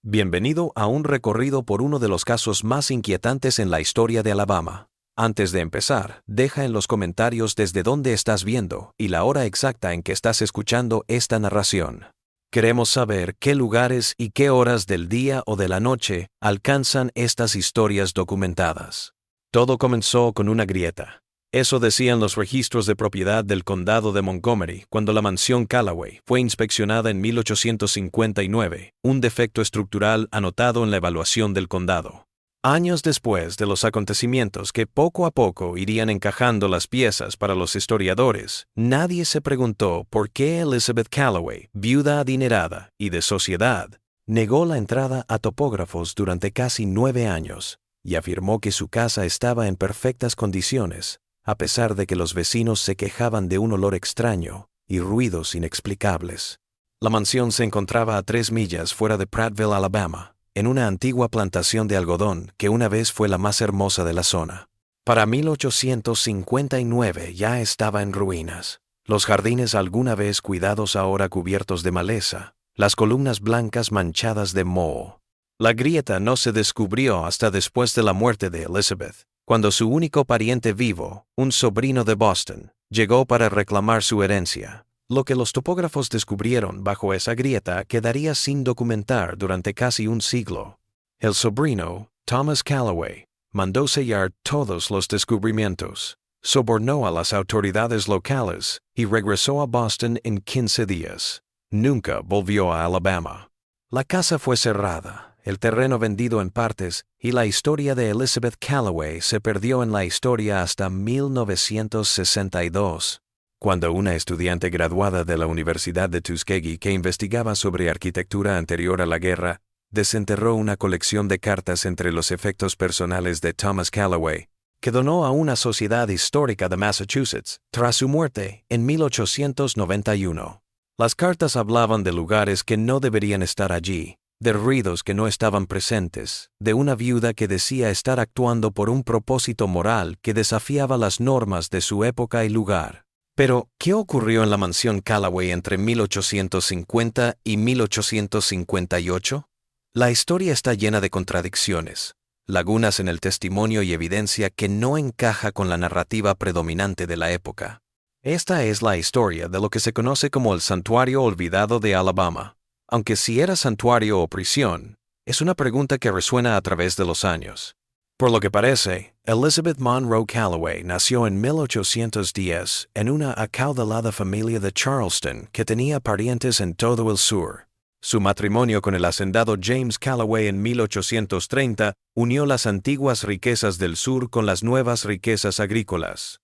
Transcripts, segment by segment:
Bienvenido a un recorrido por uno de los casos más inquietantes en la historia de Alabama. Antes de empezar, deja en los comentarios desde dónde estás viendo y la hora exacta en que estás escuchando esta narración. Queremos saber qué lugares y qué horas del día o de la noche alcanzan estas historias documentadas. Todo comenzó con una grieta. Eso decían los registros de propiedad del condado de Montgomery cuando la mansión Callaway fue inspeccionada en 1859, un defecto estructural anotado en la evaluación del condado. Años después de los acontecimientos que poco a poco irían encajando las piezas para los historiadores, nadie se preguntó por qué Elizabeth Callaway, viuda adinerada y de sociedad, negó la entrada a topógrafos durante casi 9 años y afirmó que su casa estaba en perfectas condiciones, a pesar de que los vecinos se quejaban de un olor extraño y ruidos inexplicables. La mansión se encontraba a 3 millas fuera de Prattville, Alabama, en una antigua plantación de algodón que una vez fue la más hermosa de la zona. Para 1859 ya estaba en ruinas. Los jardines alguna vez cuidados ahora cubiertos de maleza, las columnas blancas manchadas de moho. La grieta no se descubrió hasta después de la muerte de Elizabeth, cuando su único pariente vivo, un sobrino de Boston, llegó para reclamar su herencia. Lo que los topógrafos descubrieron bajo esa grieta quedaría sin documentar durante casi un siglo. El sobrino, Thomas Callaway, mandó sellar todos los descubrimientos, sobornó a las autoridades locales y regresó a Boston en 15 días. Nunca volvió a Alabama. La casa fue cerrada, el terreno vendido en partes, y la historia de Elizabeth Callaway se perdió en la historia hasta 1962, cuando una estudiante graduada de la Universidad de Tuskegee que investigaba sobre arquitectura anterior a la guerra, desenterró una colección de cartas entre los efectos personales de Thomas Callaway, que donó a una sociedad histórica de Massachusetts tras su muerte en 1891. Las cartas hablaban de lugares que no deberían estar allí, de ruidos que no estaban presentes, de una viuda que decía estar actuando por un propósito moral que desafiaba las normas de su época y lugar. Pero, ¿qué ocurrió en la mansión Callaway entre 1850 y 1858? La historia está llena de contradicciones, lagunas en el testimonio y evidencia que no encaja con la narrativa predominante de la época. Esta es la historia de lo que se conoce como el Santuario Olvidado de Alabama. Aunque si era santuario o prisión, es una pregunta que resuena a través de los años. Por lo que parece, Elizabeth Monroe Callaway nació en 1810 en una acaudalada familia de Charleston que tenía parientes en todo el sur. Su matrimonio con el hacendado James Callaway en 1830 unió las antiguas riquezas del sur con las nuevas riquezas agrícolas.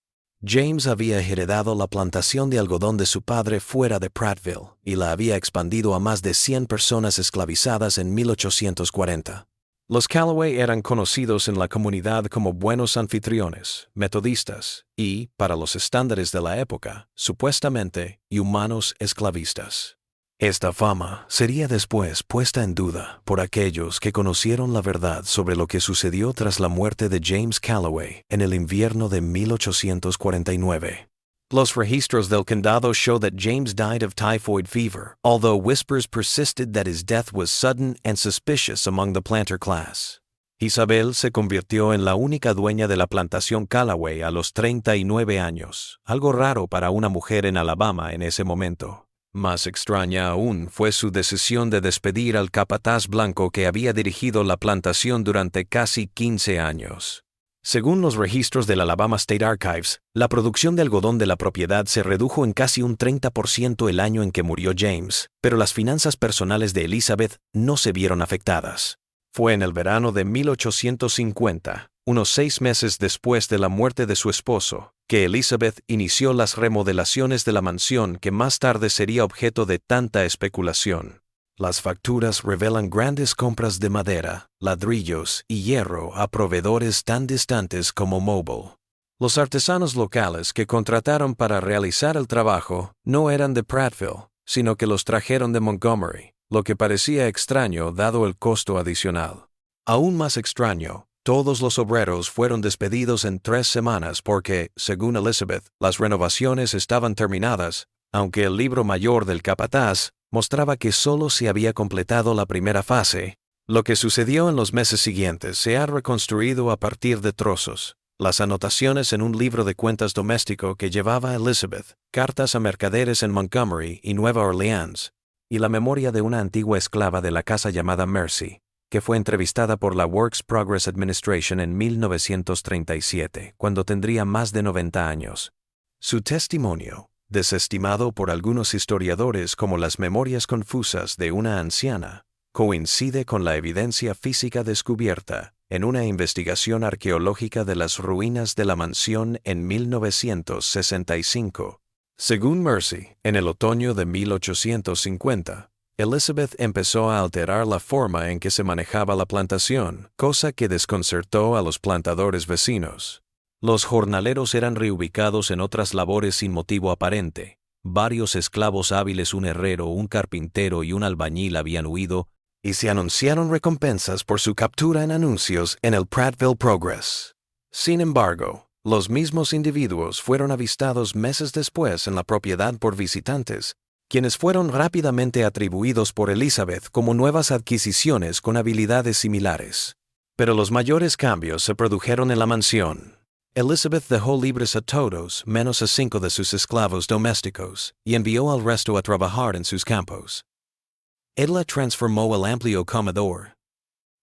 James había heredado la plantación de algodón de su padre fuera de Prattville y la había expandido a más de 100 personas esclavizadas en 1840. Los Callaway eran conocidos en la comunidad como buenos anfitriones, metodistas y, para los estándares de la época, supuestamente humanos esclavistas. Esta fama sería después puesta en duda por aquellos que conocieron la verdad sobre lo que sucedió tras la muerte de James Callaway en el invierno de 1849. Los registros del condado show that James died of typhoid fever, although whispers persisted that his death was sudden and suspicious among the planter class. Isabel se convirtió en la única dueña de la plantación Callaway a los 39 años, algo raro para una mujer en Alabama en ese momento. Más extraña aún fue su decisión de despedir al capataz blanco que había dirigido la plantación durante casi 15 años. Según los registros del Alabama State Archives, la producción de algodón de la propiedad se redujo en casi un 30% el año en que murió James, pero las finanzas personales de Elizabeth no se vieron afectadas. Fue en el verano de 1850, unos 6 meses después de la muerte de su esposo, que Elizabeth inició las remodelaciones de la mansión que más tarde sería objeto de tanta especulación. Las facturas revelan grandes compras de madera, ladrillos y hierro a proveedores tan distantes como Mobile. Los artesanos locales que contrataron para realizar el trabajo no eran de Prattville, sino que los trajeron de Montgomery, lo que parecía extraño dado el costo adicional. Aún más extraño, todos los obreros fueron despedidos en 3 semanas porque, según Elizabeth, las renovaciones estaban terminadas, aunque el libro mayor del capataz mostraba que solo se había completado la primera fase Lo que sucedió en los meses siguientes se ha reconstruido a partir de trozos. Las anotaciones en un libro de cuentas doméstico que llevaba Elizabeth, cartas a mercaderes en Montgomery y Nueva Orleans, y la memoria de una antigua esclava de la casa llamada Mercy, que fue entrevistada por la Works Progress Administration en 1937, cuando tendría más de 90 años. Su testimonio, desestimado por algunos historiadores como las memorias confusas de una anciana, coincide con la evidencia física descubierta en una investigación arqueológica de las ruinas de la mansión en 1965. Según Mercy, en el otoño de 1850, Elizabeth empezó a alterar la forma en que se manejaba la plantación, cosa que desconcertó a los plantadores vecinos. Los jornaleros eran reubicados en otras labores sin motivo aparente. Varios esclavos hábiles, un herrero, un carpintero y un albañil habían huido, y se anunciaron recompensas por su captura en anuncios en el Prattville Progress. Sin embargo, los mismos individuos fueron avistados meses después en la propiedad por visitantes, quienes fueron rápidamente atribuidos por Elizabeth como nuevas adquisiciones con habilidades similares. Pero los mayores cambios se produjeron en la mansión. Elizabeth dejó libres a todos, menos a 5 de sus esclavos domésticos, y envió al resto a trabajar en sus campos. Ella transformó el amplio comedor,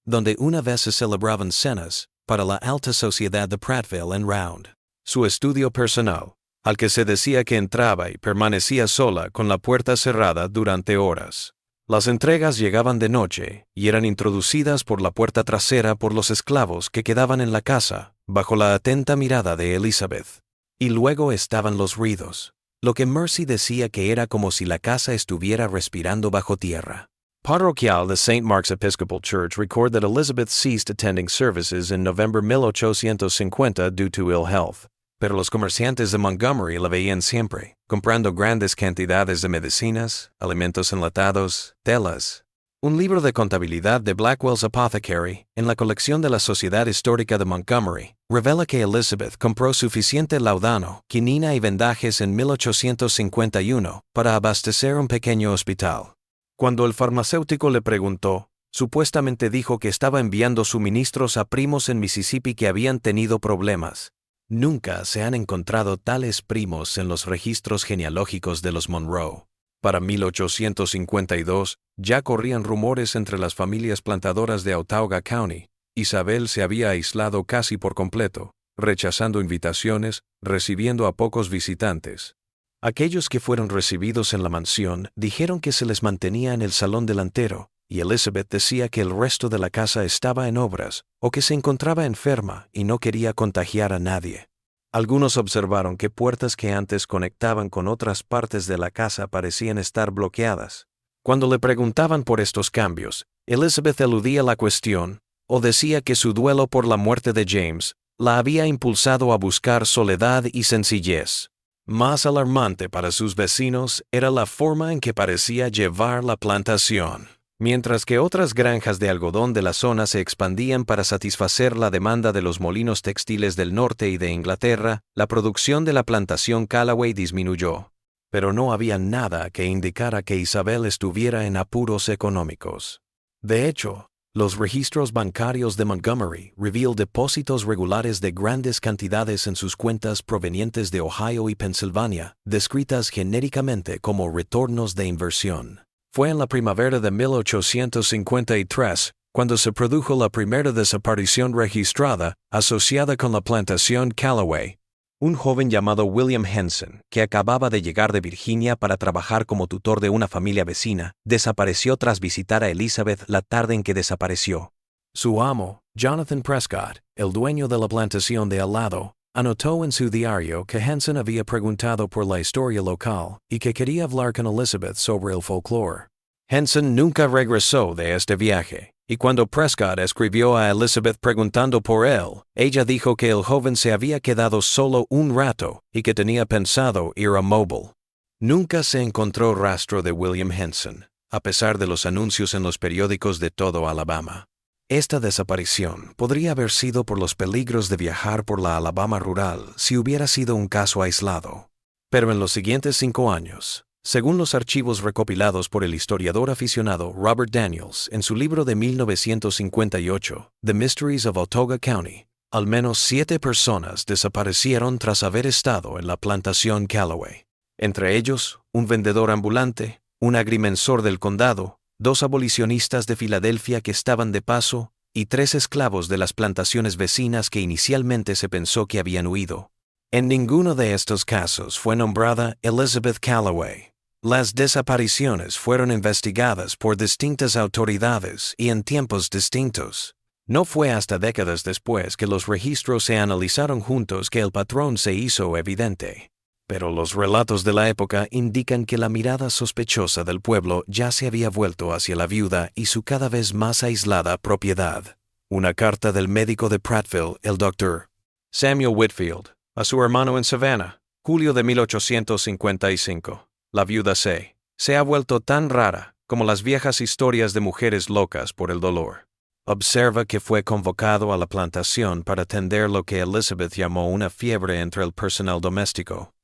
donde una vez se celebraban cenas, para la alta sociedad de Prattville en Round. Su estudio personal, al que se decía que entraba y permanecía sola con la puerta cerrada durante horas. Las entregas llegaban de noche y eran introducidas por la puerta trasera por los esclavos que quedaban en la casa, bajo la atenta mirada de Elizabeth. Y luego estaban los ruidos, lo que Mercy decía que era como si la casa estuviera respirando bajo tierra. Parroquial de St. Mark's Episcopal Church record that Elizabeth ceased attending services in November 1850 due to ill health. Pero los comerciantes de Montgomery la veían siempre, comprando grandes cantidades de medicinas, alimentos enlatados, telas. Un libro de contabilidad de Blackwell's Apothecary, en la colección de la Sociedad Histórica de Montgomery, revela que Elizabeth compró suficiente laudano, quinina y vendajes en 1851 para abastecer un pequeño hospital. Cuando el farmacéutico le preguntó, supuestamente dijo que estaba enviando suministros a primos en Mississippi que habían tenido problemas. Nunca se han encontrado tales primos en los registros genealógicos de los Monroe. Para 1852, ya corrían rumores entre las familias plantadoras de Autauga County. Isabel se había aislado casi por completo, rechazando invitaciones, recibiendo a pocos visitantes. Aquellos que fueron recibidos en la mansión dijeron que se les mantenía en el salón delantero, y Elizabeth decía que el resto de la casa estaba en obras, o que se encontraba enferma y no quería contagiar a nadie. Algunos observaron que puertas que antes conectaban con otras partes de la casa parecían estar bloqueadas. Cuando le preguntaban por estos cambios, Elizabeth eludía la cuestión, o decía que su duelo por la muerte de James la había impulsado a buscar soledad y sencillez. Más alarmante para sus vecinos era la forma en que parecía llevar la plantación. Mientras que otras granjas de algodón de la zona se expandían para satisfacer la demanda de los molinos textiles del norte y de Inglaterra, la producción de la plantación Callaway disminuyó. Pero no había nada que indicara que Isabel estuviera en apuros económicos. De hecho, los registros bancarios de Montgomery revelan depósitos regulares de grandes cantidades en sus cuentas provenientes de Ohio y Pensilvania, descritas genéricamente como retornos de inversión. Fue en la primavera de 1853 cuando se produjo la primera desaparición registrada asociada con la plantación Callaway. Un joven llamado William Henson, que acababa de llegar de Virginia para trabajar como tutor de una familia vecina, desapareció tras visitar a Elizabeth la tarde en que desapareció. Su amo, Jonathan Prescott, el dueño de la plantación de al lado, anotó en su diario que Henson había preguntado por la historia local y que quería hablar con Elizabeth sobre el folclore. Henson nunca regresó de este viaje, y cuando Prescott escribió a Elizabeth preguntando por él, ella dijo que el joven se había quedado solo un rato y que tenía pensado ir a Mobile. Nunca se encontró rastro de William Henson, a pesar de los anuncios en los periódicos de todo Alabama. Esta desaparición podría haber sido por los peligros de viajar por la Alabama rural si hubiera sido un caso aislado. Pero en los siguientes 5 años, Según los archivos recopilados por el historiador aficionado Robert Daniels en su libro de 1958, The Mysteries of Autauga County, al menos 7 personas desaparecieron tras haber estado en la plantación Callaway. Entre ellos, un vendedor ambulante, un agrimensor del condado, 2 abolicionistas de Filadelfia que estaban de paso, y 3 esclavos de las plantaciones vecinas que inicialmente se pensó que habían huido. En ninguno de estos casos fue nombrada Elizabeth Callaway. Las desapariciones fueron investigadas por distintas autoridades y en tiempos distintos. No fue hasta décadas después que los registros se analizaron juntos que el patrón se hizo evidente. Pero los relatos de la época indican que la mirada sospechosa del pueblo ya se había vuelto hacia la viuda y su cada vez más aislada propiedad. Una carta del médico de Prattville, el Dr. Samuel Whitfield, a su hermano en Savannah, julio de 1855. La viuda se ha vuelto tan rara como las viejas historias de mujeres locas por el dolor. Observa que fue convocado a la plantación para atender lo que Elizabeth llamó una fiebre entre el personal doméstico.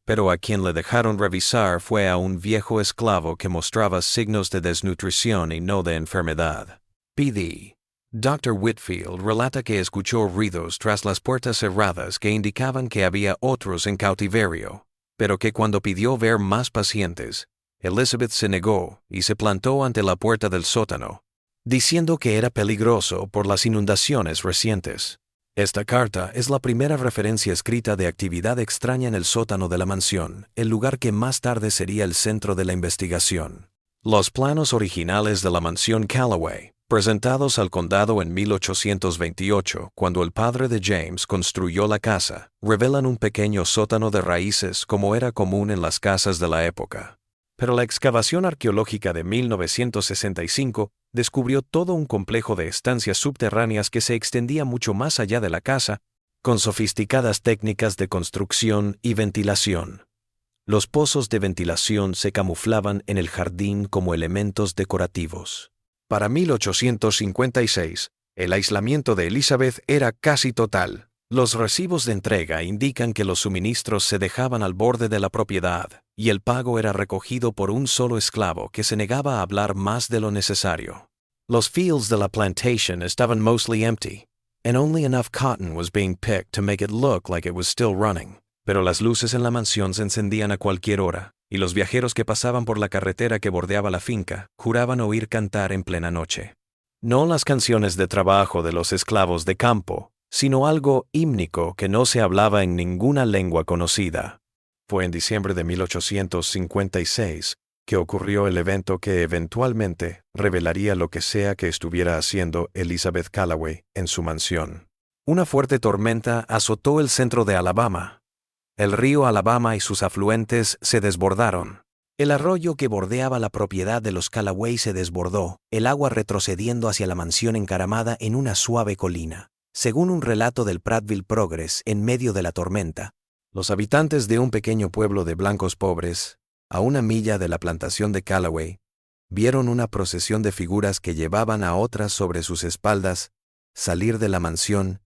Pero a quien le dejaron revisar fue a un viejo esclavo que mostraba signos de desnutrición y no de enfermedad. P.D. Dr. Whitfield relata que escuchó ruidos tras las puertas cerradas que indicaban que había otros en cautiverio, pero que cuando pidió ver más pacientes, Elizabeth se negó y se plantó ante la puerta del sótano, diciendo que era peligroso por las inundaciones recientes. Esta carta es la primera referencia escrita de actividad extraña en el sótano de la mansión, el lugar que más tarde sería el centro de la investigación. Los planos originales de la mansión Callaway, presentados al condado en 1828, cuando el padre de James construyó la casa, revelan un pequeño sótano de raíces como era común en las casas de la época. Pero la excavación arqueológica de 1965 descubrió todo un complejo de estancias subterráneas que se extendía mucho más allá de la casa, con sofisticadas técnicas de construcción y ventilación. Los pozos de ventilación se camuflaban en el jardín como elementos decorativos. Para 1856, el aislamiento de Elizabeth era casi total. Los recibos de entrega indican que los suministros se dejaban al borde de la propiedad, y el pago era recogido por un solo esclavo que se negaba a hablar más de lo necesario. Los fields de la plantation estaban mostly empty, and only enough cotton was being picked to make it look like it was still running. Pero las luces en la mansión se encendían a cualquier hora, y los viajeros que pasaban por la carretera que bordeaba la finca juraban oír cantar en plena noche. No las canciones de trabajo de los esclavos de campo, sino algo hímnico que no se hablaba en ninguna lengua conocida. Fue en diciembre de 1856 que ocurrió el evento que eventualmente revelaría lo que sea que estuviera haciendo Elizabeth Callaway en su mansión. Una fuerte tormenta azotó el centro de Alabama. El río Alabama y sus afluentes se desbordaron. El arroyo que bordeaba la propiedad de los Callaway se desbordó, el agua retrocediendo hacia la mansión encaramada en una suave colina. Según un relato del Prattville Progress en medio de la tormenta, los habitantes de un pequeño pueblo de blancos pobres, a 1 milla de la plantación de Callaway, vieron una procesión de figuras que llevaban a otras sobre sus espaldas salir de la mansión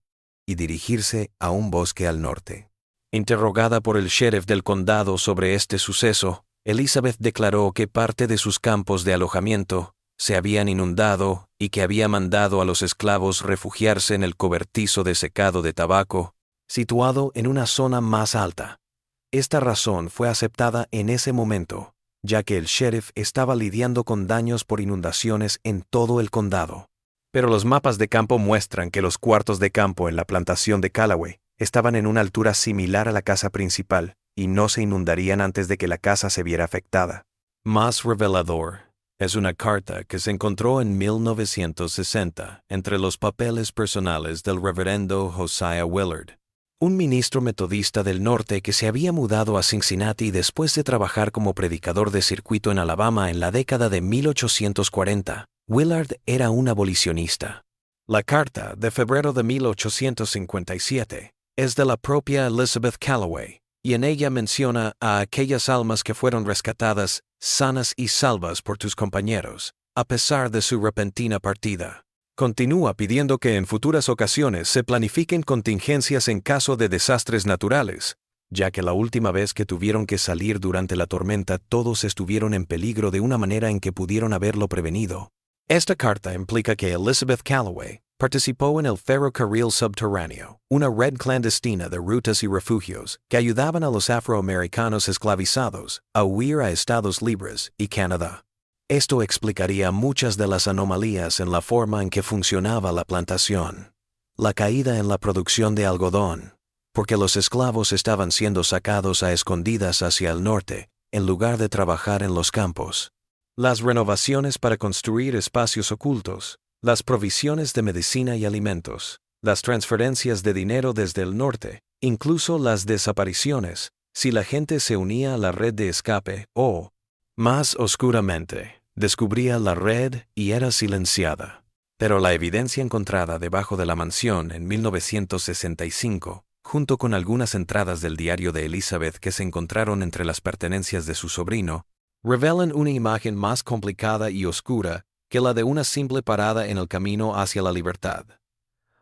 y dirigirse a un bosque al norte. Interrogada por el sheriff del condado sobre este suceso, Elizabeth declaró que parte de sus campos de alojamiento se habían inundado y que había mandado a los esclavos refugiarse en el cobertizo de secado de tabaco, situado en una zona más alta. Esta razón fue aceptada en ese momento, ya que el sheriff estaba lidiando con daños por inundaciones en todo el condado. Pero los mapas de campo muestran que los cuartos de campo en la plantación de Callaway estaban en una altura similar a la casa principal y no se inundarían antes de que la casa se viera afectada. Más revelador es una carta que se encontró en 1960 entre los papeles personales del reverendo Josiah Willard, un ministro metodista del norte que se había mudado a Cincinnati después de trabajar como predicador de circuito en Alabama en la década de 1840. Willard era un abolicionista. La carta, de febrero de 1857, es de la propia Elizabeth Callaway, y en ella menciona a aquellas almas que fueron rescatadas sanas y salvas por tus compañeros, a pesar de su repentina partida. Continúa pidiendo que en futuras ocasiones se planifiquen contingencias en caso de desastres naturales, ya que la última vez que tuvieron que salir durante la tormenta todos estuvieron en peligro de una manera en que pudieron haberlo prevenido. Esta carta implica que Elizabeth Calloway participó en el ferrocarril subterráneo, una red clandestina de rutas y refugios que ayudaban a los afroamericanos esclavizados a huir a Estados Libres y Canadá. Esto explicaría muchas de las anomalías en la forma en que funcionaba la plantación. La caída en la producción de algodón, porque los esclavos estaban siendo sacados a escondidas hacia el norte, en lugar de trabajar en los campos. Las renovaciones para construir espacios ocultos, las provisiones de medicina y alimentos, las transferencias de dinero desde el norte, incluso las desapariciones, si la gente se unía a la red de escape o, más oscuramente, descubría la red y era silenciada. Pero la evidencia encontrada debajo de la mansión en 1965, junto con algunas entradas del diario de Elizabeth que se encontraron entre las pertenencias de su sobrino, revelan una imagen más complicada y oscura que la de una simple parada en el camino hacia la libertad.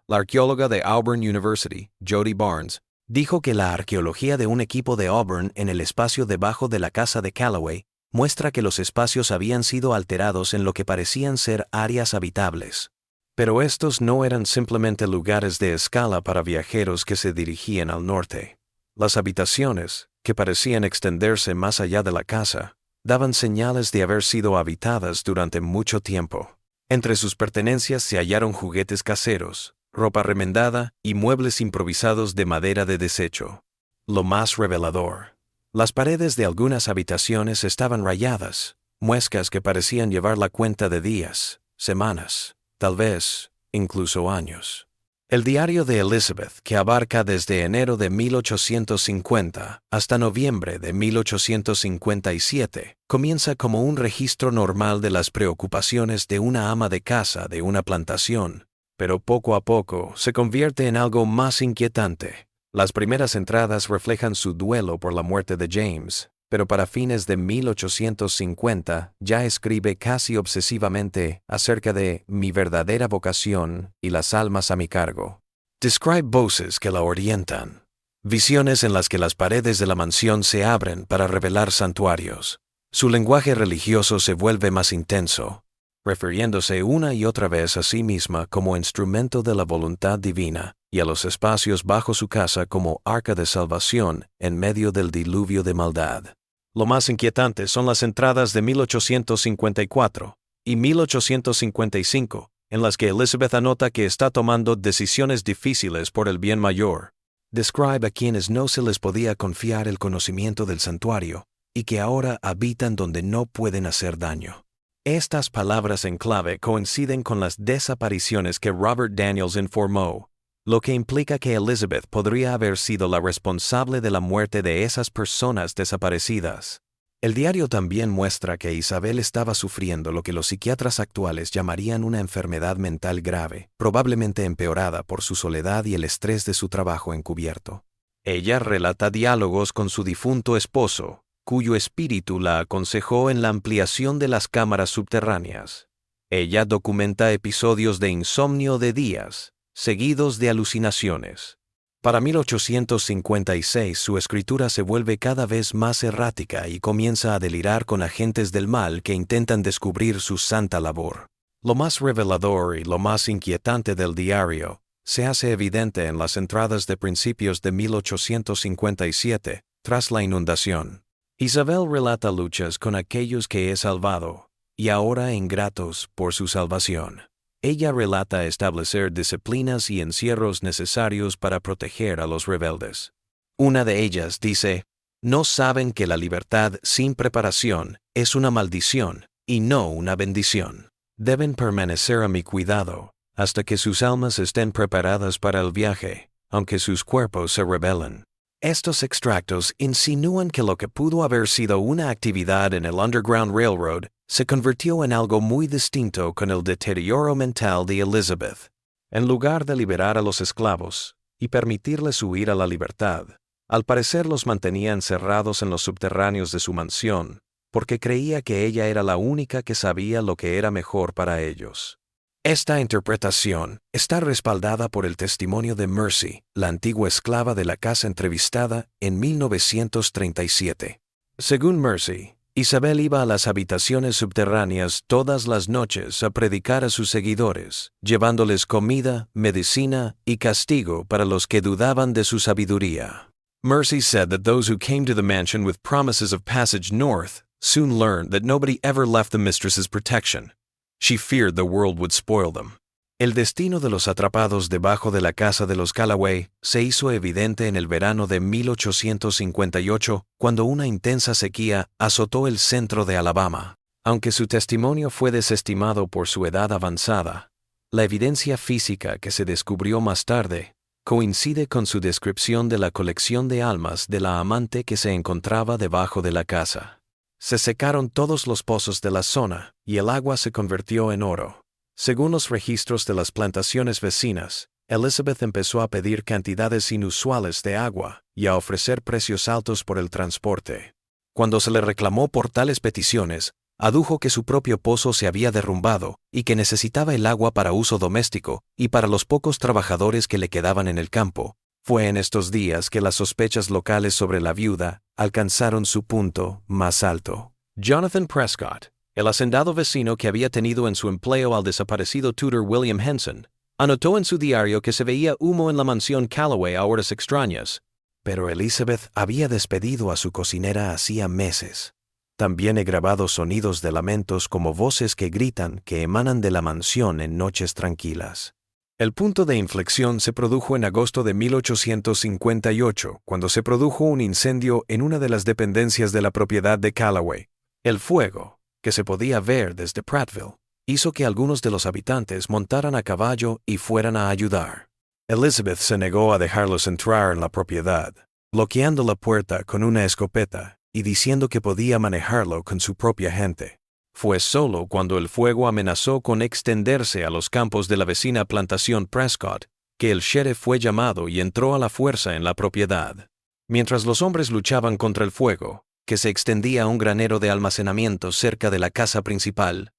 La arqueóloga de Auburn University, Jody Barnes, dijo que la arqueología de un equipo de Auburn en el espacio debajo de la casa de Calloway muestra que los espacios habían sido alterados en lo que parecían ser áreas habitables. Pero estos no eran simplemente lugares de escala para viajeros que se dirigían al norte. Las habitaciones, que parecían extenderse más allá de la casa, daban señales de haber sido habitadas durante mucho tiempo. Entre sus pertenencias se hallaron juguetes caseros, ropa remendada y muebles improvisados de madera de desecho. Lo más revelador: las paredes de algunas habitaciones estaban rayadas, muescas que parecían llevar la cuenta de días, semanas, tal vez, incluso años. El diario de Elizabeth, que abarca desde enero de 1850 hasta noviembre de 1857, comienza como un registro normal de las preocupaciones de una ama de casa de una plantación, pero poco a poco se convierte en algo más inquietante. Las primeras entradas reflejan su duelo por la muerte de James, pero para fines de 1850 ya escribe casi obsesivamente acerca de mi verdadera vocación y las almas a mi cargo. Describe voces que la orientan, visiones en las que las paredes de la mansión se abren para revelar santuarios. Su lenguaje religioso se vuelve más intenso, refiriéndose una y otra vez a sí misma como instrumento de la voluntad divina y a los espacios bajo su casa como arca de salvación en medio del diluvio de maldad. Lo más inquietante son las entradas de 1854 y 1855, en las que Elizabeth anota que está tomando decisiones difíciles por el bien mayor. Describe a quienes no se les podía confiar el conocimiento del santuario y que ahora habitan donde no pueden hacer daño. Estas palabras en clave coinciden con las desapariciones que Robert Daniels informó, lo que implica que Elizabeth podría haber sido la responsable de la muerte de esas personas desaparecidas. El diario también muestra que Isabel estaba sufriendo lo que los psiquiatras actuales llamarían una enfermedad mental grave, probablemente empeorada por su soledad y el estrés de su trabajo encubierto. Ella relata diálogos con su difunto esposo, cuyo espíritu la aconsejó en la ampliación de las cámaras subterráneas. Ella documenta episodios de insomnio de días, seguidos de alucinaciones. Para 1856 su escritura se vuelve cada vez más errática y comienza a delirar con agentes del mal que intentan descubrir su santa labor. Lo más revelador y lo más inquietante del diario se hace evidente en las entradas de principios de 1857, tras la inundación. Isabel relata luchas con aquellos que he salvado, y ahora ingratos por su salvación. Ella relata establecer disciplinas y encierros necesarios para proteger a los rebeldes. Una de ellas dice: no saben que la libertad sin preparación es una maldición y no una bendición. Deben permanecer a mi cuidado hasta que sus almas estén preparadas para el viaje, aunque sus cuerpos se rebelen. Estos extractos insinúan que lo que pudo haber sido una actividad en el Underground Railroad se convirtió en algo muy distinto con el deterioro mental de Elizabeth. En lugar de liberar a los esclavos y permitirles huir a la libertad, al parecer los mantenía encerrados en los subterráneos de su mansión, porque creía que ella era la única que sabía lo que era mejor para ellos. Esta interpretación está respaldada por el testimonio de Mercy, la antigua esclava de la casa entrevistada en 1937. Según Mercy, Isabel iba a las habitaciones subterráneas todas las noches a predicar a sus seguidores, llevándoles comida, medicina y castigo para los que dudaban de su sabiduría. Mercy said that those who came to the mansion with promises of passage north soon learned that nobody ever left the mistress's protection. She feared the world would spoil them. El destino de los atrapados debajo de la casa de los Callaway se hizo evidente en el verano de 1858, cuando una intensa sequía azotó el centro de Alabama. Aunque su testimonio fue desestimado por su edad avanzada, la evidencia física que se descubrió más tarde coincide con su descripción de la colección de almas de la amante que se encontraba debajo de la casa. Se secaron todos los pozos de la zona y el agua se convirtió en oro. Según los registros de las plantaciones vecinas, Elizabeth empezó a pedir cantidades inusuales de agua y a ofrecer precios altos por el transporte. Cuando se le reclamó por tales peticiones, adujo que su propio pozo se había derrumbado y que necesitaba el agua para uso doméstico y para los pocos trabajadores que le quedaban en el campo. Fue en estos días que las sospechas locales sobre la viuda alcanzaron su punto más alto. Jonathan Prescott, el hacendado vecino que había tenido en su empleo al desaparecido tutor William Henson, anotó en su diario que se veía humo en la mansión Callaway a horas extrañas. Pero Elizabeth había despedido a su cocinera hacía meses. También he grabado sonidos de lamentos como voces que gritan que emanan de la mansión en noches tranquilas. El punto de inflexión se produjo en agosto de 1858, cuando se produjo un incendio en una de las dependencias de la propiedad de Callaway. El fuego, que se podía ver desde Prattville, hizo que algunos de los habitantes montaran a caballo y fueran a ayudar. Elizabeth se negó a dejarlos entrar en la propiedad, bloqueando la puerta con una escopeta y diciendo que podía manejarlo con su propia gente. Fue solo cuando el fuego amenazó con extenderse a los campos de la vecina plantación Prescott que el sheriff fue llamado y entró a la fuerza en la propiedad. Mientras los hombres luchaban contra el fuego, que se extendía a un granero de almacenamiento cerca de la casa principal,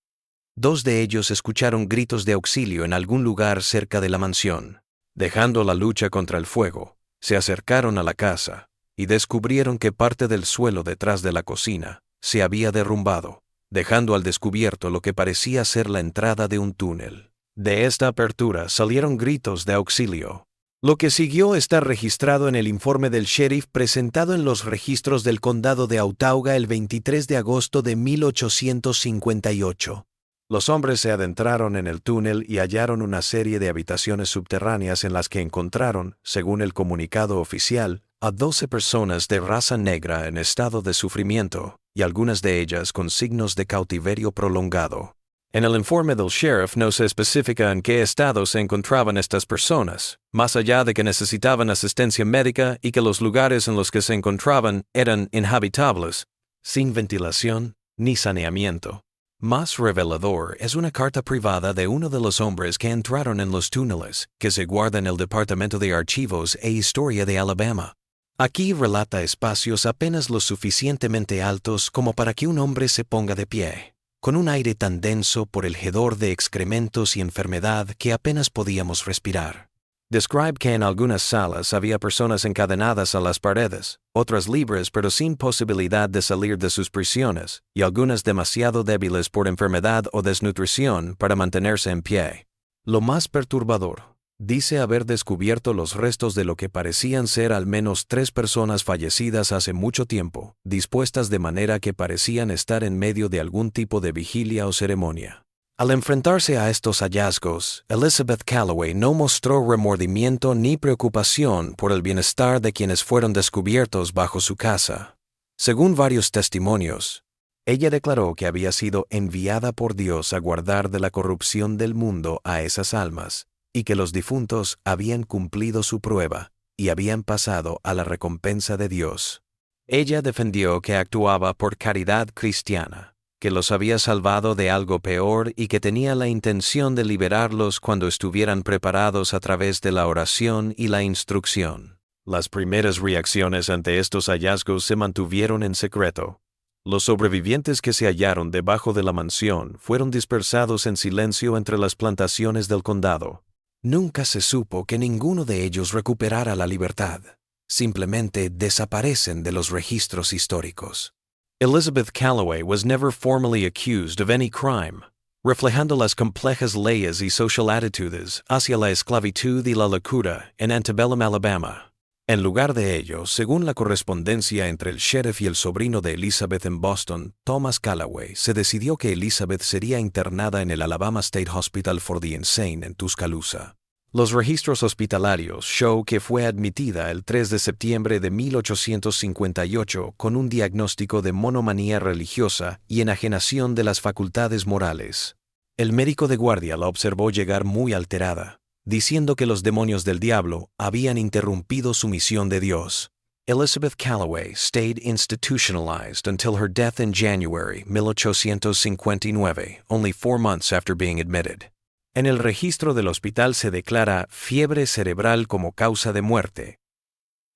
dos de ellos escucharon gritos de auxilio en algún lugar cerca de la mansión. Dejando la lucha contra el fuego, se acercaron a la casa y descubrieron que parte del suelo detrás de la cocina se había derrumbado, dejando al descubierto lo que parecía ser la entrada de un túnel. De esta apertura salieron gritos de auxilio. Lo que siguió está registrado en el informe del sheriff presentado en los registros del condado de Autauga el 23 de agosto de 1858. Los hombres se adentraron en el túnel y hallaron una serie de habitaciones subterráneas en las que encontraron, según el comunicado oficial, a 12 personas de raza negra en estado de sufrimiento, y algunas de ellas con signos de cautiverio prolongado. En el informe del sheriff no se especifica en qué estado se encontraban estas personas, más allá de que necesitaban asistencia médica y que los lugares en los que se encontraban eran inhabitables, sin ventilación ni saneamiento. Más revelador es una carta privada de uno de los hombres que entraron en los túneles, que se guarda en el Departamento de Archivos e Historia de Alabama. Aquí relata espacios apenas lo suficientemente altos como para que un hombre se ponga de pie, con un aire tan denso por el hedor de excrementos y enfermedad que apenas podíamos respirar. Describe que en algunas salas había personas encadenadas a las paredes, otras libres pero sin posibilidad de salir de sus prisiones, y algunas demasiado débiles por enfermedad o desnutrición para mantenerse en pie. Lo más perturbador, dice haber descubierto los restos de lo que parecían ser al menos 3 personas fallecidas hace mucho tiempo, dispuestas de manera que parecían estar en medio de algún tipo de vigilia o ceremonia. Al enfrentarse a estos hallazgos, Elizabeth Callaway no mostró remordimiento ni preocupación por el bienestar de quienes fueron descubiertos bajo su casa. Según varios testimonios, ella declaró que había sido enviada por Dios a guardar de la corrupción del mundo a esas almas, y que los difuntos habían cumplido su prueba y habían pasado a la recompensa de Dios. Ella defendió que actuaba por caridad cristiana, que los había salvado de algo peor y que tenía la intención de liberarlos cuando estuvieran preparados a través de la oración y la instrucción. Las primeras reacciones ante estos hallazgos se mantuvieron en secreto. Los sobrevivientes que se hallaron debajo de la mansión fueron dispersados en silencio entre las plantaciones del condado. Nunca se supo que ninguno de ellos recuperara la libertad. Simplemente desaparecen de los registros históricos. Elizabeth Calloway was never formally accused of any crime, reflejando las complejas leyes y social attitudes hacia la esclavitud y la locura en antebellum Alabama. En lugar de ello, según la correspondencia entre el sheriff y el sobrino de Elizabeth en Boston, Thomas Calloway, se decidió que Elizabeth sería internada en el Alabama State Hospital for the Insane en Tuscaloosa. Los registros hospitalarios show que fue admitida el 3 de septiembre de 1858 con un diagnóstico de monomanía religiosa y enajenación de las facultades morales. El médico de guardia la observó llegar muy alterada, diciendo que los demonios del diablo habían interrumpido su misión de Dios. Elizabeth Calloway stayed institutionalized until her death in January 1859, only 4 months after being admitted. En el registro del hospital se declara fiebre cerebral como causa de muerte.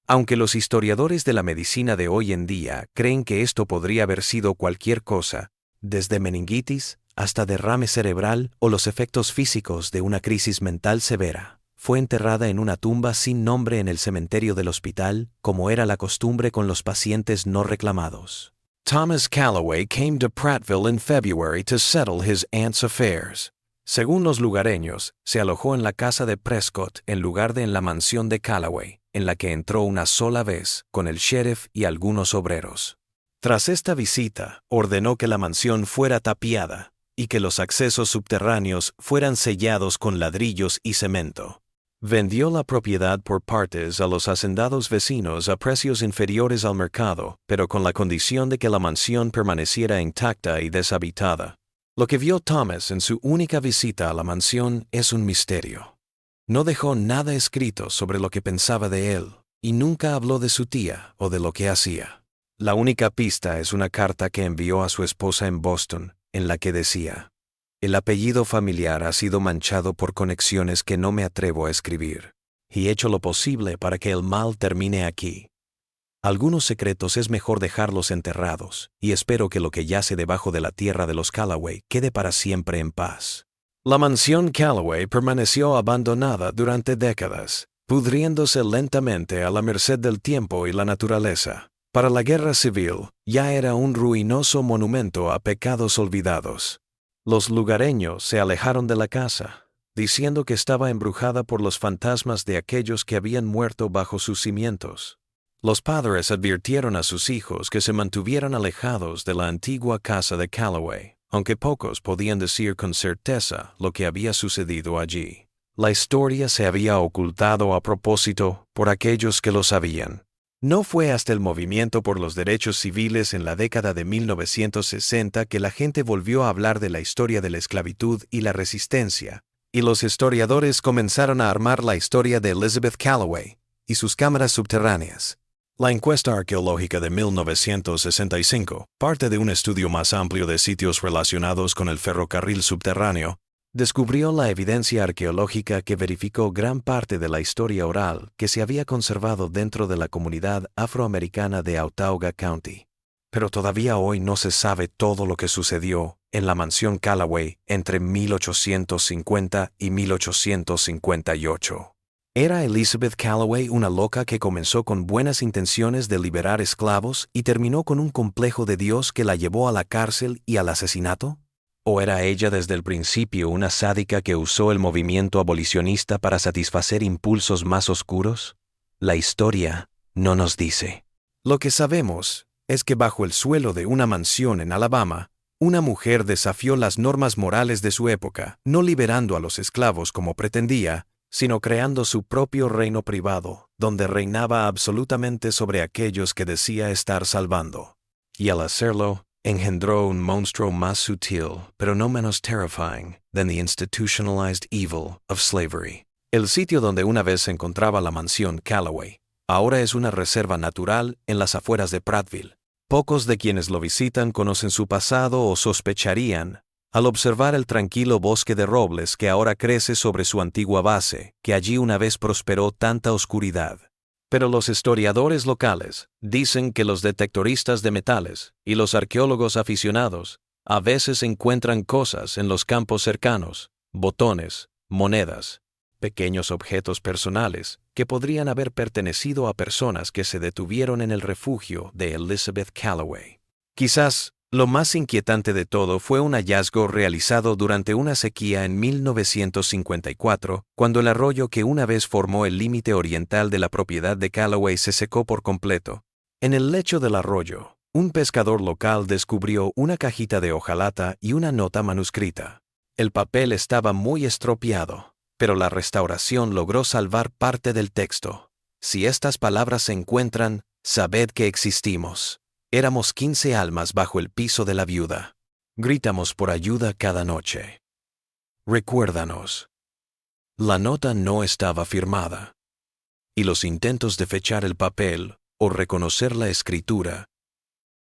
Aunque los historiadores de la medicina de hoy en día creen que esto podría haber sido cualquier cosa, desde meningitis hasta derrame cerebral o los efectos físicos de una crisis mental severa, fue enterrada en una tumba sin nombre en el cementerio del hospital, como era la costumbre con los pacientes no reclamados. Thomas Calloway came to Prattville in February to settle his aunt's affairs. Según los lugareños, se alojó en la casa de Prescott en lugar de en la mansión de Calloway, en la que entró una sola vez con el sheriff y algunos obreros. Tras esta visita, ordenó que la mansión fuera tapiada y que los accesos subterráneos fueran sellados con ladrillos y cemento. Vendió la propiedad por partes a los hacendados vecinos a precios inferiores al mercado, pero con la condición de que la mansión permaneciera intacta y deshabitada. Lo que vio Thomas en su única visita a la mansión es un misterio. No dejó nada escrito sobre lo que pensaba de él, y nunca habló de su tía o de lo que hacía. La única pista es una carta que envió a su esposa en Boston, en la que decía: «El apellido familiar ha sido manchado por conexiones que no me atrevo a escribir, y he hecho lo posible para que el mal termine aquí. Algunos secretos es mejor dejarlos enterrados, y espero que lo que yace debajo de la tierra de los Calloway quede para siempre en paz». La mansión Calloway permaneció abandonada durante décadas, pudriéndose lentamente a la merced del tiempo y la naturaleza. Para la guerra civil, ya era un ruinoso monumento a pecados olvidados. Los lugareños se alejaron de la casa, diciendo que estaba embrujada por los fantasmas de aquellos que habían muerto bajo sus cimientos. Los padres advirtieron a sus hijos que se mantuvieran alejados de la antigua casa de Calloway, aunque pocos podían decir con certeza lo que había sucedido allí. La historia se había ocultado a propósito por aquellos que lo sabían. No fue hasta el movimiento por los derechos civiles en la década de 1960 que la gente volvió a hablar de la historia de la esclavitud y la resistencia, y los historiadores comenzaron a armar la historia de Elizabeth Calloway y sus cámaras subterráneas. La encuesta arqueológica de 1965, parte de un estudio más amplio de sitios relacionados con el ferrocarril subterráneo, descubrió la evidencia arqueológica que verificó gran parte de la historia oral que se había conservado dentro de la comunidad afroamericana de Autauga County. Pero todavía hoy no se sabe todo lo que sucedió en la mansión Calloway entre 1850 y 1858. ¿Era Elizabeth Calloway una loca que comenzó con buenas intenciones de liberar esclavos y terminó con un complejo de Dios que la llevó a la cárcel y al asesinato? ¿O era ella desde el principio una sádica que usó el movimiento abolicionista para satisfacer impulsos más oscuros? La historia no nos dice. Lo que sabemos es que bajo el suelo de una mansión en Alabama, una mujer desafió las normas morales de su época, no liberando a los esclavos como pretendía, sino creando su propio reino privado, donde reinaba absolutamente sobre aquellos que decía estar salvando. Y al hacerlo, engendró un monstruo más sutil, pero no menos terrifying, than the institutionalized evil of slavery. El sitio donde una vez se encontraba la mansión Calloway, ahora es una reserva natural en las afueras de Prattville. Pocos de quienes lo visitan conocen su pasado o sospecharían, al observar el tranquilo bosque de robles que ahora crece sobre su antigua base, que allí una vez prosperó tanta oscuridad. Pero los historiadores locales dicen que los detectoristas de metales y los arqueólogos aficionados a veces encuentran cosas en los campos cercanos, botones, monedas, pequeños objetos personales que podrían haber pertenecido a personas que se detuvieron en el refugio de Elizabeth Callaway. Quizás lo más inquietante de todo fue un hallazgo realizado durante una sequía en 1954, cuando el arroyo que una vez formó el límite oriental de la propiedad de Callaway se secó por completo. En el lecho del arroyo, un pescador local descubrió una cajita de hojalata y una nota manuscrita. El papel estaba muy estropeado, pero la restauración logró salvar parte del texto. Si estas palabras se encuentran, sabed que existimos. Éramos 15 almas bajo el piso de la viuda. Gritamos por ayuda cada noche. Recuérdanos. La nota no estaba firmada, y los intentos de fechar el papel o reconocer la escritura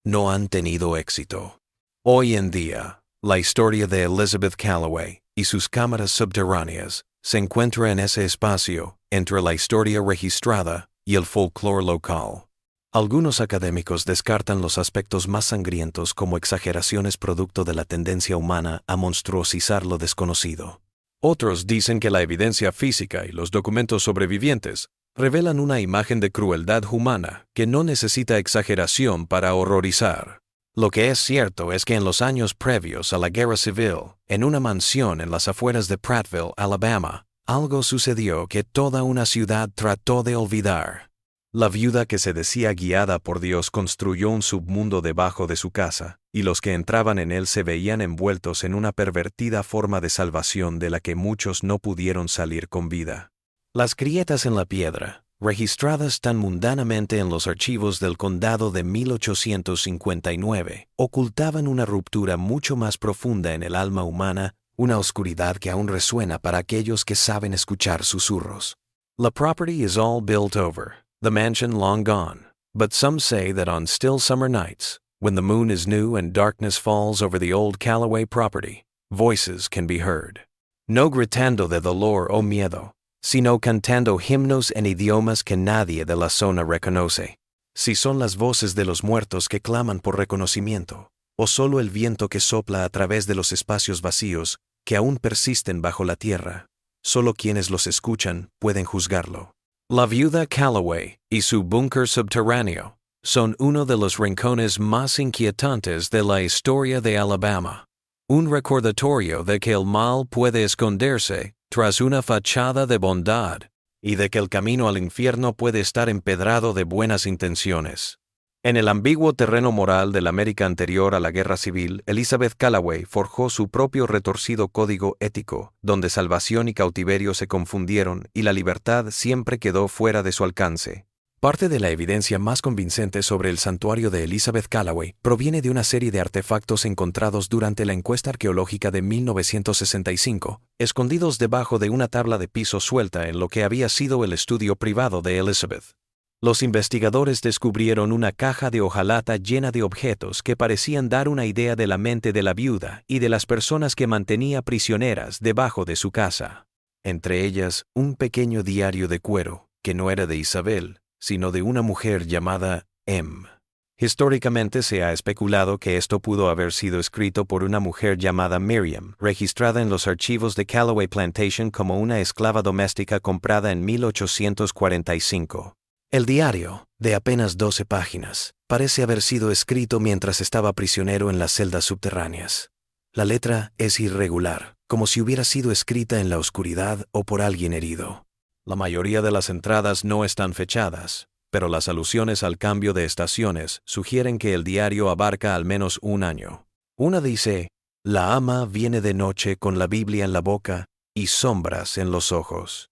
no han tenido éxito. Hoy en día, la historia de Elizabeth Callaway y sus cámaras subterráneas se encuentra en ese espacio entre la historia registrada y el folclore local. Algunos académicos descartan los aspectos más sangrientos como exageraciones producto de la tendencia humana a monstruosizar lo desconocido. Otros dicen que la evidencia física y los documentos sobrevivientes revelan una imagen de crueldad humana que no necesita exageración para horrorizar. Lo que es cierto es que en los años previos a la Guerra Civil, en una mansión en las afueras de Prattville, Alabama, algo sucedió que toda una ciudad trató de olvidar. La viuda que se decía guiada por Dios construyó un submundo debajo de su casa, y los que entraban en él se veían envueltos en una pervertida forma de salvación de la que muchos no pudieron salir con vida. Las grietas en la piedra, registradas tan mundanamente en los archivos del condado de 1859, ocultaban una ruptura mucho más profunda en el alma humana, una oscuridad que aún resuena para aquellos que saben escuchar susurros. The property is all built over, the mansion long gone, but some say that on still summer nights, when the moon is new and darkness falls over the old Callaway property, voices can be heard. No gritando de dolor o miedo, sino cantando himnos en idiomas que nadie de la zona reconoce. Si son las voces de los muertos que claman por reconocimiento, o solo el viento que sopla a través de los espacios vacíos que aún persisten bajo la tierra, solo quienes los escuchan pueden juzgarlo. La viuda Callaway y su búnker subterráneo son uno de los rincones más inquietantes de la historia de Alabama. Un recordatorio de que el mal puede esconderse tras una fachada de bondad, y de que el camino al infierno puede estar empedrado de buenas intenciones. En el ambiguo terreno moral de la América anterior a la Guerra Civil, Elizabeth Callaway forjó su propio retorcido código ético, donde salvación y cautiverio se confundieron y la libertad siempre quedó fuera de su alcance. Parte de la evidencia más convincente sobre el santuario de Elizabeth Callaway proviene de una serie de artefactos encontrados durante la encuesta arqueológica de 1965, escondidos debajo de una tabla de piso suelta en lo que había sido el estudio privado de Elizabeth. Los investigadores descubrieron una caja de hojalata llena de objetos que parecían dar una idea de la mente de la viuda y de las personas que mantenía prisioneras debajo de su casa. Entre ellas, un pequeño diario de cuero, que no era de Isabel, sino de una mujer llamada M. Históricamente se ha especulado que esto pudo haber sido escrito por una mujer llamada Miriam, registrada en los archivos de Callaway Plantation como una esclava doméstica comprada en 1845. El diario, de apenas 12 páginas, parece haber sido escrito mientras estaba prisionero en las celdas subterráneas. La letra es irregular, como si hubiera sido escrita en la oscuridad o por alguien herido. La mayoría de las entradas no están fechadas, pero las alusiones al cambio de estaciones sugieren que el diario abarca al menos un año. Una dice, la ama viene de noche con la Biblia en la boca y sombras en los ojos.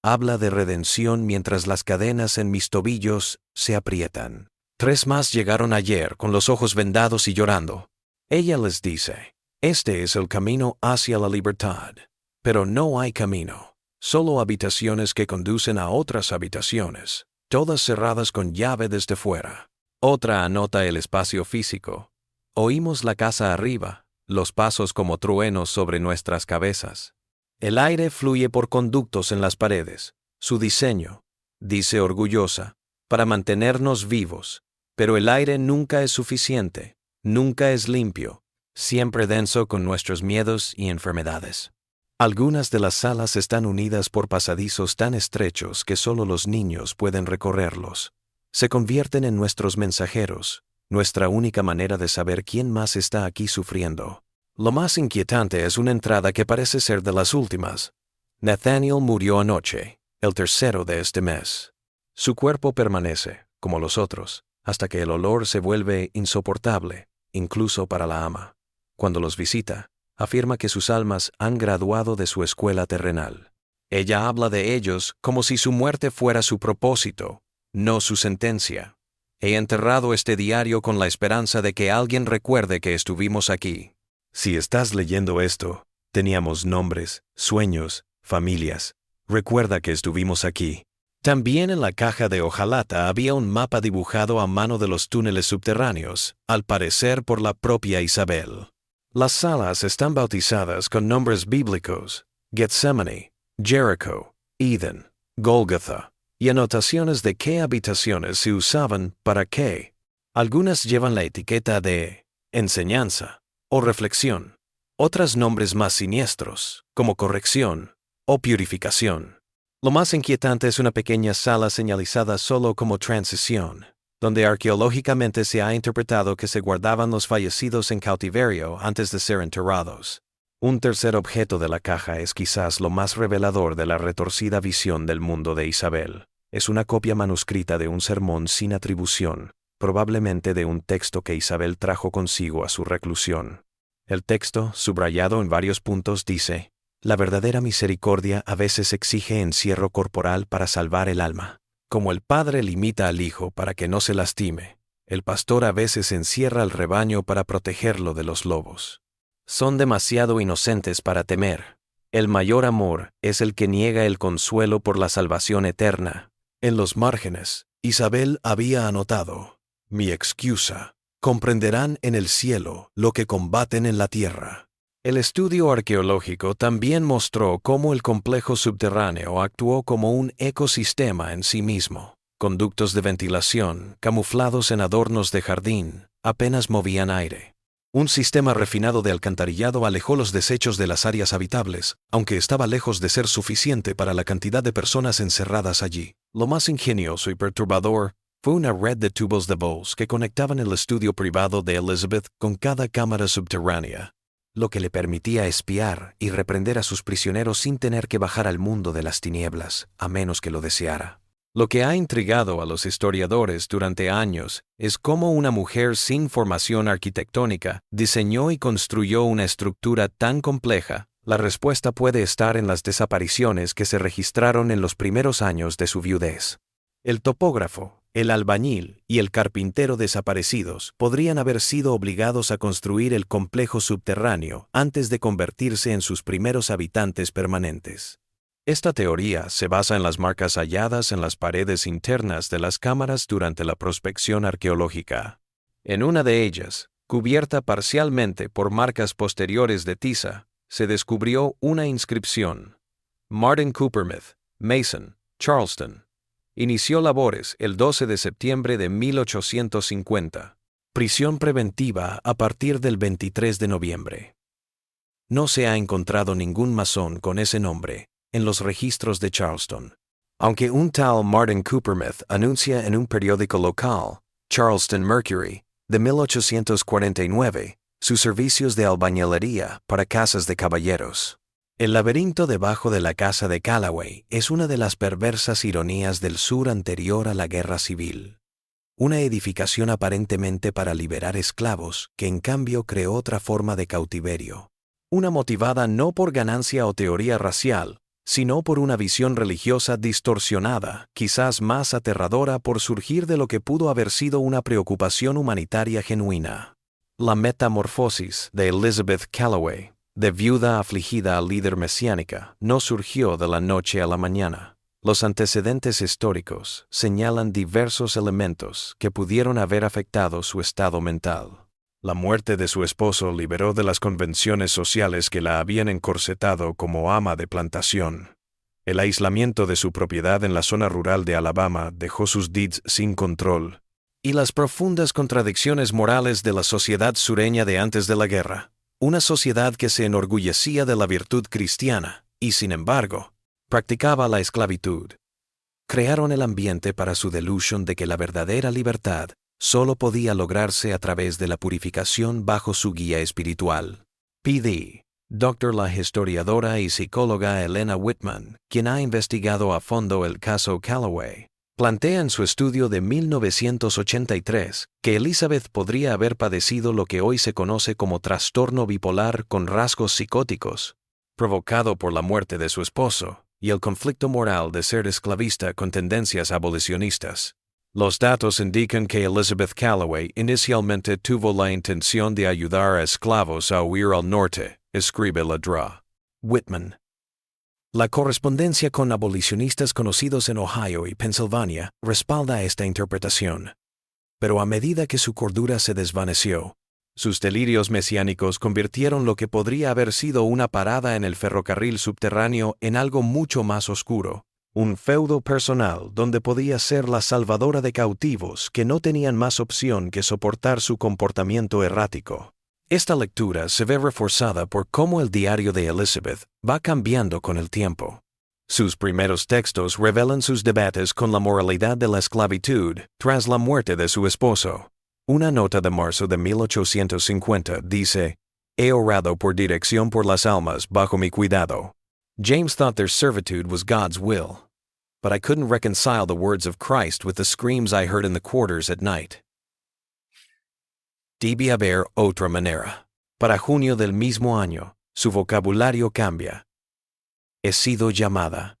Habla de redención mientras las cadenas en mis tobillos se aprietan. 3 más llegaron ayer con los ojos vendados y llorando. Ella les dice, este es el camino hacia la libertad. Pero no hay camino, solo habitaciones que conducen a otras habitaciones, todas cerradas con llave desde fuera. Otra anota el espacio físico. Oímos la casa arriba, los pasos como truenos sobre nuestras cabezas. El aire fluye por conductos en las paredes. Su diseño, dice orgullosa, para mantenernos vivos. Pero el aire nunca es suficiente, nunca es limpio, siempre denso con nuestros miedos y enfermedades. Algunas de las salas están unidas por pasadizos tan estrechos que solo los niños pueden recorrerlos. Se convierten en nuestros mensajeros, nuestra única manera de saber quién más está aquí sufriendo. Lo más inquietante es una entrada que parece ser de las últimas. Nathaniel murió anoche, el 3 de este mes. Su cuerpo permanece, como los otros, hasta que el olor se vuelve insoportable, incluso para la ama. Cuando los visita, afirma que sus almas han graduado de su escuela terrenal. Ella habla de ellos como si su muerte fuera su propósito, no su sentencia. He enterrado este diario con la esperanza de que alguien recuerde que estuvimos aquí. Si estás leyendo esto, teníamos nombres, sueños, familias. Recuerda que estuvimos aquí. También en la caja de hojalata había un mapa dibujado a mano de los túneles subterráneos, al parecer por la propia Isabel. Las salas están bautizadas con nombres bíblicos: Gethsemane, Jericho, Eden, Gólgotha, y anotaciones de qué habitaciones se usaban para qué. Algunas llevan la etiqueta de enseñanza o reflexión, otras nombres más siniestros, como corrección o purificación. Lo más inquietante es una pequeña sala señalizada solo como transición, donde arqueológicamente se ha interpretado que se guardaban los fallecidos en cautiverio antes de ser enterrados. Un tercer objeto de la caja es quizás lo más revelador de la retorcida visión del mundo de Isabel. Es una copia manuscrita de un sermón sin atribución, probablemente de un texto que Isabel trajo consigo a su reclusión. El texto, subrayado en varios puntos, dice: «La verdadera misericordia a veces exige encierro corporal para salvar el alma. Como el padre limita al hijo para que no se lastime, el pastor a veces encierra al rebaño para protegerlo de los lobos. Son demasiado inocentes para temer. El mayor amor es el que niega el consuelo por la salvación eterna». En los márgenes, Isabel había anotado: «Mi excusa. Comprenderán en el cielo lo que combaten en la tierra». El estudio arqueológico también mostró cómo el complejo subterráneo actuó como un ecosistema en sí mismo. Conductos de ventilación, camuflados en adornos de jardín, apenas movían aire. Un sistema refinado de alcantarillado alejó los desechos de las áreas habitables, aunque estaba lejos de ser suficiente para la cantidad de personas encerradas allí. Lo más ingenioso y perturbador fue una red de tubos de Bose que conectaban el estudio privado de Elizabeth con cada cámara subterránea, lo que le permitía espiar y reprender a sus prisioneros sin tener que bajar al mundo de las tinieblas, a menos que lo deseara. Lo que ha intrigado a los historiadores durante años es cómo una mujer sin formación arquitectónica diseñó y construyó una estructura tan compleja. La respuesta puede estar en las desapariciones que se registraron en los primeros años de su viudez. El topógrafo, el albañil y el carpintero desaparecidos podrían haber sido obligados a construir el complejo subterráneo antes de convertirse en sus primeros habitantes permanentes. Esta teoría se basa en las marcas halladas en las paredes internas de las cámaras durante la prospección arqueológica. En una de ellas, cubierta parcialmente por marcas posteriores de tiza, se descubrió una inscripción: Martin Coopermith, Mason, Charleston. Inició labores el 12 de septiembre de 1850. Prisión preventiva a partir del 23 de noviembre. No se ha encontrado ningún masón con ese nombre en los registros de Charleston. Aunque un tal Martin Coopermith anuncia en un periódico local, Charleston Mercury, de 1849, sus servicios de albañilería para casas de caballeros. El laberinto debajo de la casa de Callaway es una de las perversas ironías del sur anterior a la guerra civil. Una edificación aparentemente para liberar esclavos que en cambio creó otra forma de cautiverio. Una motivada no por ganancia o teoría racial, sino por una visión religiosa distorsionada, quizás más aterradora por surgir de lo que pudo haber sido una preocupación humanitaria genuina. La metamorfosis de Elizabeth Callaway, de viuda afligida a líder mesiánica, no surgió de la noche a la mañana. Los antecedentes históricos señalan diversos elementos que pudieron haber afectado su estado mental. La muerte de su esposo liberó de las convenciones sociales que la habían encorsetado como ama de plantación. El aislamiento de su propiedad en la zona rural de Alabama dejó sus deeds sin control, y las profundas contradicciones morales de la sociedad sureña de antes de la guerra, una sociedad que se enorgullecía de la virtud cristiana y, sin embargo, practicaba la esclavitud. Crearon el ambiente para su delusión de que la verdadera libertad solo podía lograrse a través de la purificación bajo su guía espiritual. P.D. Dr. la historiadora y psicóloga Elena Whitman, quien ha investigado a fondo el caso Callaway, plantea en su estudio de 1983 que Elizabeth podría haber padecido lo que hoy se conoce como trastorno bipolar con rasgos psicóticos, provocado por la muerte de su esposo y el conflicto moral de ser esclavista con tendencias abolicionistas. Los datos indican que Elizabeth Callaway inicialmente tuvo la intención de ayudar a esclavos a huir al norte, escribe la Dra. Whitman. La correspondencia con abolicionistas conocidos en Ohio y Pensilvania respalda esta interpretación. Pero a medida que su cordura se desvaneció, sus delirios mesiánicos convirtieron lo que podría haber sido una parada en el ferrocarril subterráneo en algo mucho más oscuro, un feudo personal donde podía ser la salvadora de cautivos que no tenían más opción que soportar su comportamiento errático. Esta lectura se ve reforzada por cómo el diario de Elizabeth va cambiando con el tiempo. Sus primeros textos revelan sus debates con la moralidad de la esclavitud tras la muerte de su esposo. Una nota de marzo de 1850 dice: «He orado por dirección por las almas bajo mi cuidado. James thought their servitude was God's will, but I couldn't reconcile the words of Christ with the screams I heard in the quarters at night». Debía haber otra manera. Para junio del mismo año, su vocabulario cambia. He sido llamada.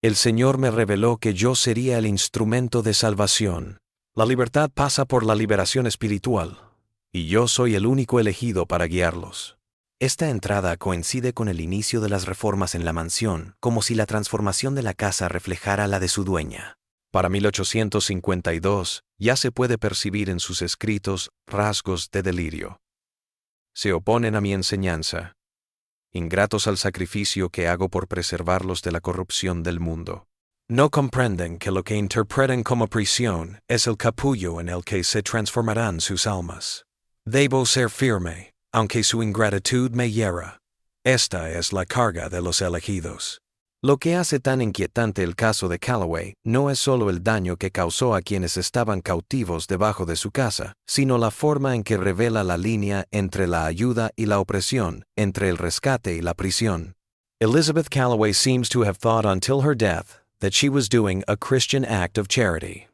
El Señor me reveló que yo sería el instrumento de salvación. La libertad pasa por la liberación espiritual, y yo soy el único elegido para guiarlos. Esta entrada coincide con el inicio de las reformas en la mansión, como si la transformación de la casa reflejara la de su dueña. Para 1852, ya se puede percibir en sus escritos rasgos de delirio. Se oponen a mi enseñanza, ingratos al sacrificio que hago por preservarlos de la corrupción del mundo. No comprenden que lo que interpretan como prisión es el capullo en el que se transformarán sus almas. Debo ser firme, aunque su ingratitud me hiera. Esta es la carga de los elegidos. Lo que hace tan inquietante el caso de Callaway no es solo el daño que causó a quienes estaban cautivos debajo de su casa, sino la forma en que revela la línea entre la ayuda y la opresión, entre el rescate y la prisión. Elizabeth Callaway seems to have thought until her death that she was doing a Christian act of charity.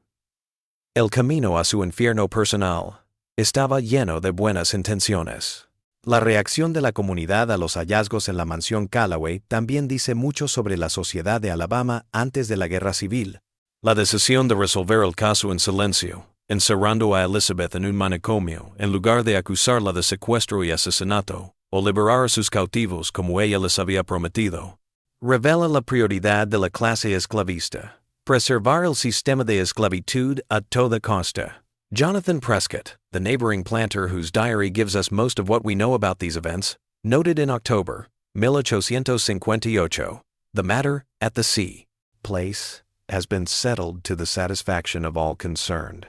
El camino a su infierno personal estaba lleno de buenas intenciones. La reacción de la comunidad a los hallazgos en la mansión Callaway también dice mucho sobre la sociedad de Alabama antes de la Guerra Civil. La decisión de resolver el caso en silencio, encerrando a Elizabeth en un manicomio en lugar de acusarla de secuestro y asesinato, o liberar a sus cautivos como ella les había prometido, revela la prioridad de la clase esclavista: preservar el sistema de esclavitud a toda costa. Jonathan Prescott, the neighboring planter whose diary gives us most of what we know about these events, noted in October 1858, "The matter at the sea place has been settled to the satisfaction of all concerned.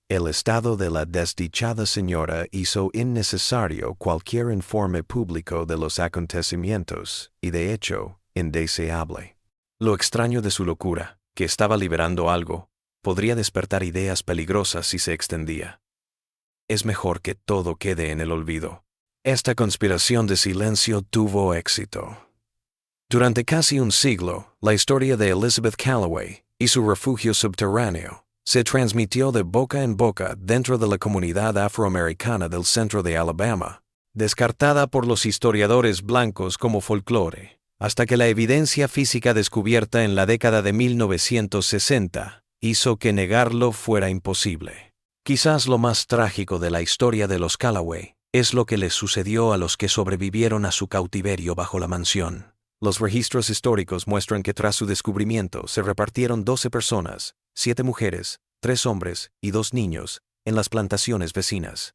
El estado de la desdichada señora hizo innecesario cualquier informe público de los acontecimientos y de hecho indeseable. Lo extraño de su locura, que estaba liberando algo, podría despertar ideas peligrosas si se extendía. Es mejor que todo quede en el olvido. Esta conspiración de silencio tuvo éxito. Durante casi un siglo, la historia de Elizabeth Callaway y su refugio subterráneo se transmitió de boca en boca dentro de la comunidad afroamericana del centro de Alabama, descartada por los historiadores blancos como folclore, hasta que la evidencia física descubierta en la década de 1960 hizo que negarlo fuera imposible. Quizás lo más trágico de la historia de los Callaway es lo que les sucedió a los que sobrevivieron a su cautiverio bajo la mansión. Los registros históricos muestran que tras su descubrimiento se repartieron 12 personas, 7 mujeres, 3 hombres y 2 niños, en las plantaciones vecinas.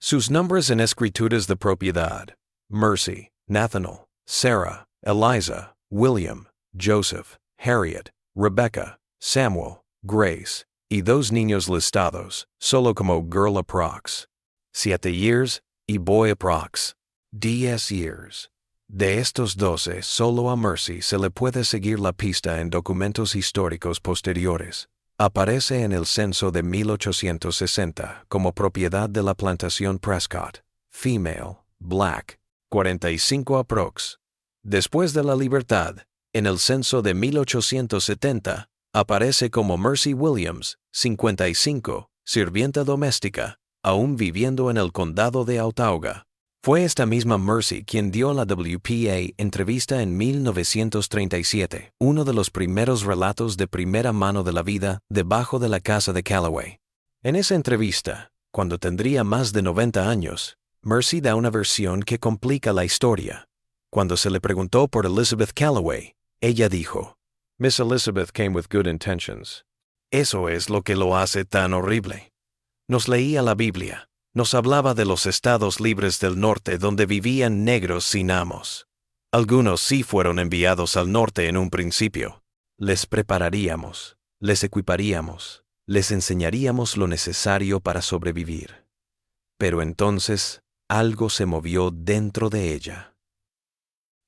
Sus nombres en escrituras de propiedad: Mercy, Nathaniel, Sarah, Eliza, William, Joseph, Harriet, Rebecca, Samuel, Grace, y 2 niños listados, solo como Girl Approx. 7 years y Boy Approx. 10 years. De estos 12, solo a Mercy se le puede seguir la pista en documentos históricos posteriores. Aparece en el censo de 1860 como propiedad de la plantación Prescott. Female, black, 45 approx. Después de la libertad, en el censo de 1870, aparece como Mercy Williams, 55, sirvienta doméstica, aún viviendo en el condado de Autauga. Fue esta misma Mercy quien dio a la WPA entrevista en 1937, uno de los primeros relatos de primera mano de la vida debajo de la casa de Calloway. En esa entrevista, cuando tendría más de 90 años, Mercy da una versión que complica la historia. Cuando se le preguntó por Elizabeth Calloway, ella dijo, Miss Elizabeth came with good intentions. Eso es lo que lo hace tan horrible. Nos leía la Biblia. Nos hablaba de los estados libres del norte donde vivían negros sin amos. Algunos sí fueron enviados al norte en un principio. Les prepararíamos, les equiparíamos, les enseñaríamos lo necesario para sobrevivir. Pero entonces, algo se movió dentro de ella.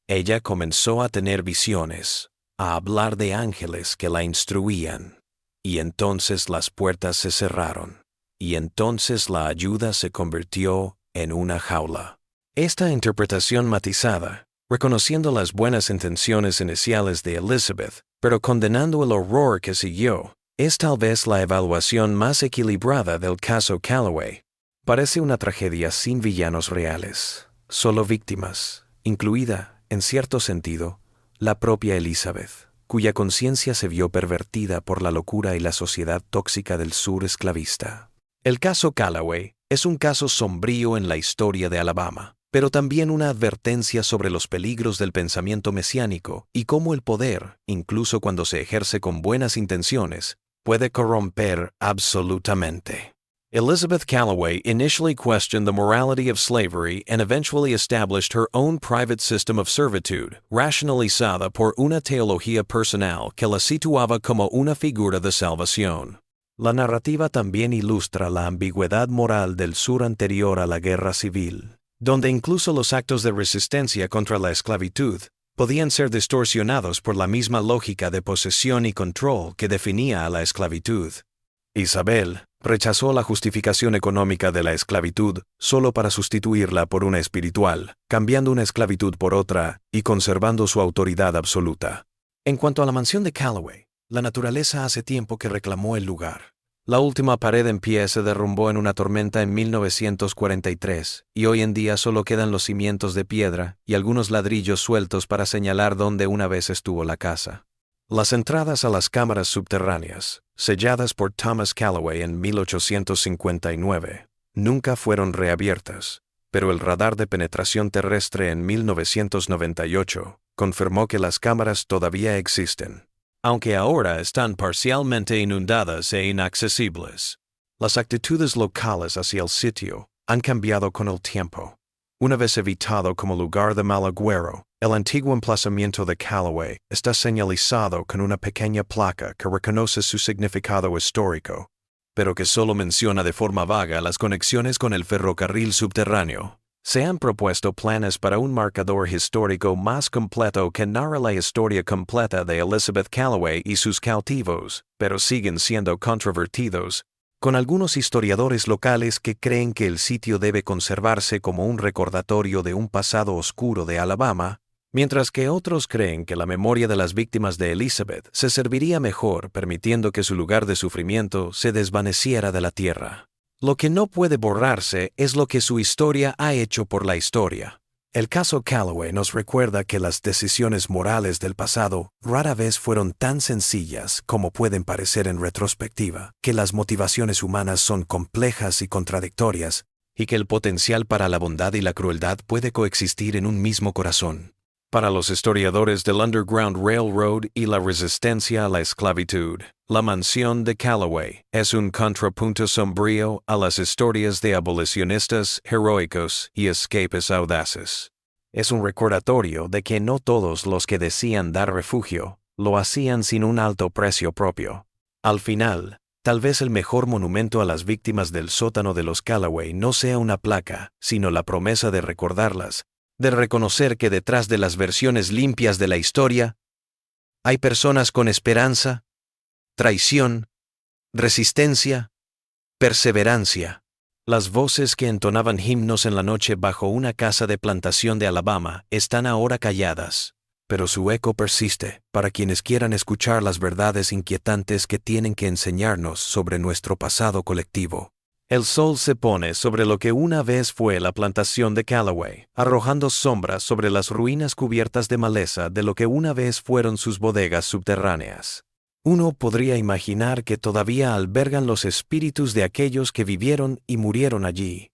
Ella comenzó a tener visiones, a hablar de ángeles que la instruían, y entonces las puertas se cerraron. Y entonces la ayuda se convirtió en una jaula. Esta interpretación matizada, reconociendo las buenas intenciones iniciales de Elizabeth, pero condenando el horror que siguió, es tal vez la evaluación más equilibrada del caso Calloway. Parece una tragedia sin villanos reales, solo víctimas, incluida, en cierto sentido, la propia Elizabeth, cuya conciencia se vio pervertida por la locura y la sociedad tóxica del sur esclavista. El caso Calloway es un caso sombrío en la historia de Alabama, pero también una advertencia sobre los peligros del pensamiento mesiánico y cómo el poder, incluso cuando se ejerce con buenas intenciones, puede corromper absolutamente. Elizabeth Calloway initially questioned the morality of slavery and eventually established her own private system of servitude, racionalizada por una teología personal que la situaba como una figura de salvación. La narrativa también ilustra la ambigüedad moral del sur anterior a la guerra civil, donde incluso los actos de resistencia contra la esclavitud podían ser distorsionados por la misma lógica de posesión y control que definía a la esclavitud. Isabel rechazó la justificación económica de la esclavitud solo para sustituirla por una espiritual, cambiando una esclavitud por otra y conservando su autoridad absoluta. En cuanto a la mansión de Calloway, la naturaleza hace tiempo que reclamó el lugar. La última pared en pie se derrumbó en una tormenta en 1943 y hoy en día solo quedan los cimientos de piedra y algunos ladrillos sueltos para señalar dónde una vez estuvo la casa. Las entradas a las cámaras subterráneas, selladas por Thomas Calloway en 1859, nunca fueron reabiertas, pero el radar de penetración terrestre en 1998 confirmó que las cámaras todavía existen, aunque ahora están parcialmente inundadas e inaccesibles. Las actitudes locales hacia el sitio han cambiado con el tiempo. Una vez evitado como lugar de mal agüero, el antiguo emplazamiento de Calloway está señalizado con una pequeña placa que reconoce su significado histórico, pero que solo menciona de forma vaga las conexiones con el ferrocarril subterráneo. Se han propuesto planes para un marcador histórico más completo que narra la historia completa de Elizabeth Calloway y sus cautivos, pero siguen siendo controvertidos, con algunos historiadores locales que creen que el sitio debe conservarse como un recordatorio de un pasado oscuro de Alabama, mientras que otros creen que la memoria de las víctimas de Elizabeth se serviría mejor permitiendo que su lugar de sufrimiento se desvaneciera de la tierra. Lo que no puede borrarse es lo que su historia ha hecho por la historia. El caso Calloway nos recuerda que las decisiones morales del pasado rara vez fueron tan sencillas como pueden parecer en retrospectiva, que las motivaciones humanas son complejas y contradictorias, y que el potencial para la bondad y la crueldad puede coexistir en un mismo corazón. Para los historiadores del Underground Railroad y la resistencia a la esclavitud, la mansión de Calloway es un contrapunto sombrío a las historias de abolicionistas heroicos y escapes audaces. Es un recordatorio de que no todos los que decían dar refugio Lo hacían sin un alto precio propio. Al final, tal vez el mejor monumento a las víctimas del sótano de los Calloway no sea una placa, sino la promesa de recordarlas, de reconocer que detrás de las versiones limpias de la historia, hay personas con esperanza, traición, resistencia, perseverancia. Las voces que entonaban himnos en la noche bajo una casa de plantación de Alabama están ahora calladas, pero su eco persiste para quienes quieran escuchar las verdades inquietantes que tienen que enseñarnos sobre nuestro pasado colectivo. El sol se pone sobre lo que una vez fue la plantación de Callaway, arrojando sombras sobre las ruinas cubiertas de maleza de lo que una vez fueron sus bodegas subterráneas. Uno podría imaginar que todavía albergan los espíritus de aquellos que vivieron y murieron allí.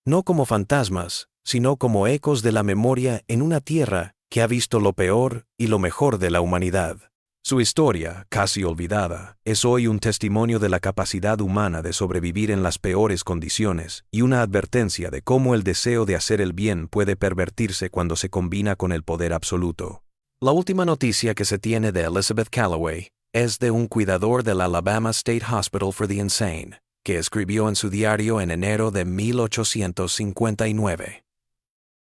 No como fantasmas, sino como ecos de la memoria en una tierra que ha visto lo peor y lo mejor de la humanidad. Su historia, casi olvidada, es hoy un testimonio de la capacidad humana de sobrevivir en las peores condiciones y una advertencia de cómo el deseo de hacer el bien puede pervertirse cuando se combina con el poder absoluto. La última noticia que se tiene de Elizabeth Callaway es de un cuidador del Alabama State Hospital for the Insane, que escribió en su diario en enero de 1859.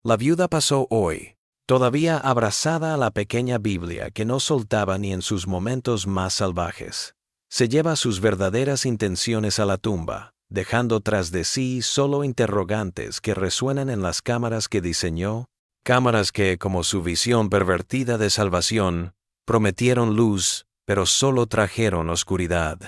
La viuda pasó hoy, todavía abrazada a la pequeña Biblia que no soltaba ni en sus momentos más salvajes. Se lleva sus verdaderas intenciones a la tumba, dejando tras de sí solo interrogantes que resuenan en las cámaras que diseñó, cámaras que, como su visión pervertida de salvación, prometieron luz, pero solo trajeron oscuridad.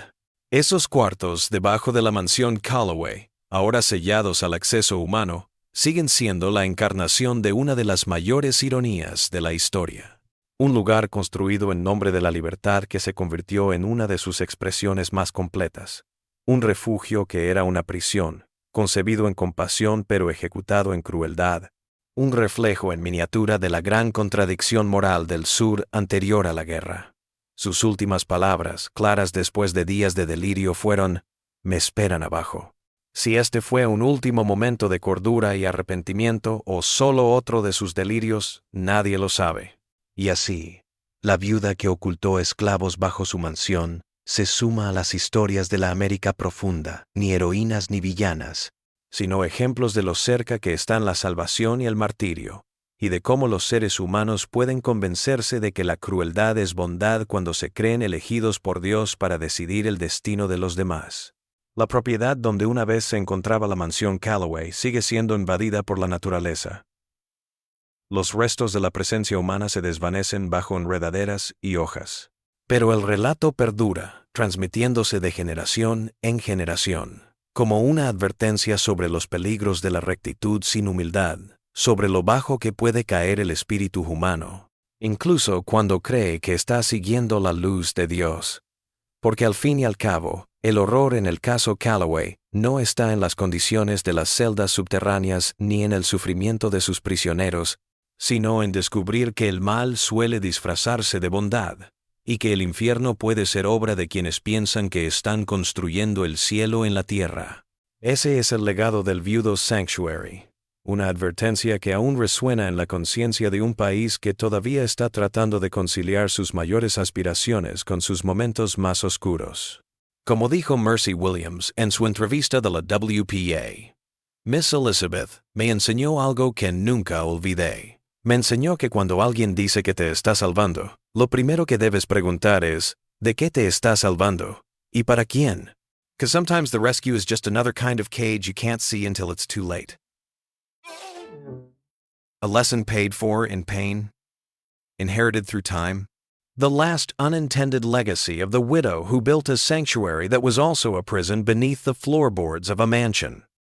Esos cuartos debajo de la mansión Callaway, ahora sellados al acceso humano, siguen siendo la encarnación de una de las mayores ironías de la historia. Un lugar construido en nombre de la libertad que se convirtió en una de sus expresiones más completas. Un refugio que era una prisión, concebido en compasión pero ejecutado en crueldad. Un reflejo en miniatura de la gran contradicción moral del sur anterior a la guerra. Sus últimas palabras, claras después de días de delirio, fueron: «Me esperan abajo». Si este fue un último momento de cordura y arrepentimiento o solo otro de sus delirios, nadie lo sabe. Y así, la viuda que ocultó esclavos bajo su mansión se suma a las historias de la América profunda, ni heroínas ni villanas, sino ejemplos de lo cerca que están la salvación y el martirio, y de cómo los seres humanos pueden convencerse de que la crueldad es bondad cuando se creen elegidos por Dios para decidir el destino de los demás. La propiedad donde una vez se encontraba la mansión Callaway sigue siendo invadida por la naturaleza. Los restos de la presencia humana se desvanecen bajo enredaderas y hojas. Pero el relato perdura, transmitiéndose de generación en generación, como una advertencia sobre los peligros de la rectitud sin humildad, sobre lo bajo que puede caer el espíritu humano, incluso cuando cree que está siguiendo la luz de Dios. Porque al fin y al cabo, el horror en el caso Callaway no está en las condiciones de las celdas subterráneas ni en el sufrimiento de sus prisioneros, sino en descubrir que el mal suele disfrazarse de bondad, y que el infierno puede ser obra de quienes piensan que están construyendo el cielo en la tierra. Ese es el legado del viudo Sanctuary. Una advertencia que aún resuena en la conciencia de un país que todavía está tratando de conciliar sus mayores aspiraciones con sus momentos más oscuros. Como dijo Mercy Williams en su entrevista de la WPA, Miss Elizabeth me enseñó algo que nunca olvidé. Me enseñó que cuando alguien dice que te está salvando, lo primero que debes preguntar es, ¿de qué te está salvando? ¿Y para quién? Because sometimes the rescue is just another kind of cage you can't see until it's too late. A lesson paid for in pain, inherited through time. The last unintended legacy of the widow who built a sanctuary that was also a prison beneath the floorboards of a mansion.